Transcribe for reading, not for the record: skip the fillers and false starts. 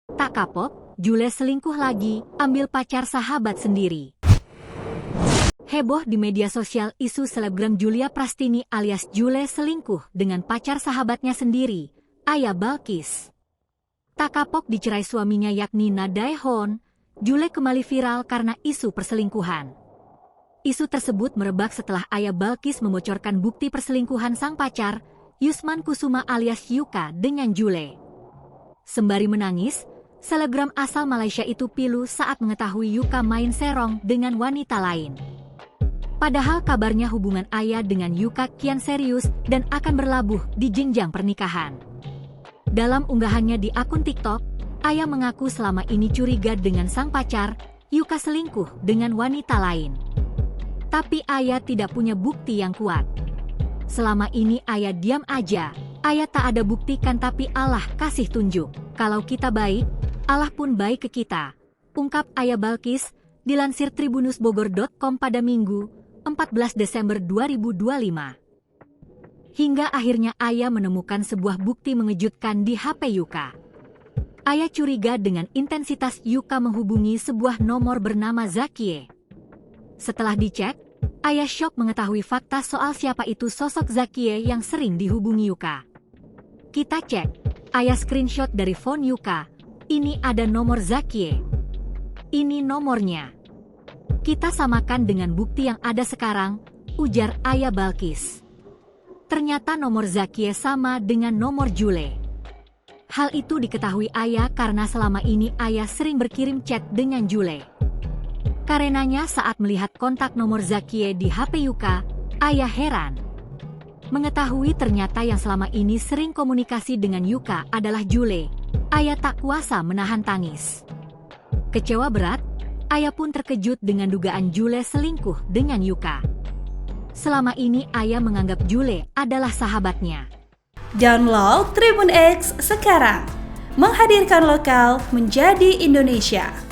Tak kapok, Jule selingkuh lagi, ambil pacar sahabat sendiri. Heboh di media sosial isu selebgram Julia Prastini alias Jule selingkuh dengan pacar sahabatnya sendiri, Aya Balkis. Tak kapok dicerai suaminya yakni Na Dae-hoon, Jule kembali viral karena isu perselingkuhan. Isu tersebut merebak setelah Aya Balkis membocorkan bukti perselingkuhan sang pacar, Yusman Kusuma alias Yuka dengan Jule. Sembari menangis, selebgram asal Malaysia itu pilu saat mengetahui Yuka main serong dengan wanita lain. Padahal kabarnya hubungan Aya dengan Yuka kian serius dan akan berlabuh di jenjang pernikahan. Dalam unggahannya di akun TikTok, Aya mengaku selama ini curiga dengan sang pacar, Yuka selingkuh dengan wanita lain. Tapi Aya tidak punya bukti yang kuat. Selama ini Aya diam aja, Aya tak ada buktikan tapi Allah kasih tunjuk. Kalau kita baik, Allah pun baik ke kita, ungkap Aya Balkis, dilansir tribunusbogor.com pada Minggu, 14 Desember 2025. Hingga akhirnya Aya menemukan sebuah bukti mengejutkan di HP Yuka. Aya curiga dengan intensitas Yuka menghubungi sebuah nomor bernama Zakie. Setelah dicek, Aya syok mengetahui fakta soal siapa itu sosok Zakie yang sering dihubungi Yuka. Kita cek, Aya screenshot dari phone Yuka. Ini ada nomor Zakie. Ini nomornya. Kita samakan dengan bukti yang ada sekarang, ujar Aya Balkis. Ternyata nomor Zakie sama dengan nomor Jule. Hal itu diketahui Aya karena selama ini Aya sering berkirim chat dengan Jule. Karenanya saat melihat kontak nomor Zakie di HP Yuka, Aya heran. Mengetahui ternyata yang selama ini sering komunikasi dengan Yuka adalah Jule, Aya tak kuasa menahan tangis. Kecewa berat, Aya pun terkejut dengan dugaan Jule selingkuh dengan Yuka. Selama ini Aya menganggap Jule adalah sahabatnya. Download Tribun X sekarang, menghadirkan lokal menjadi Indonesia.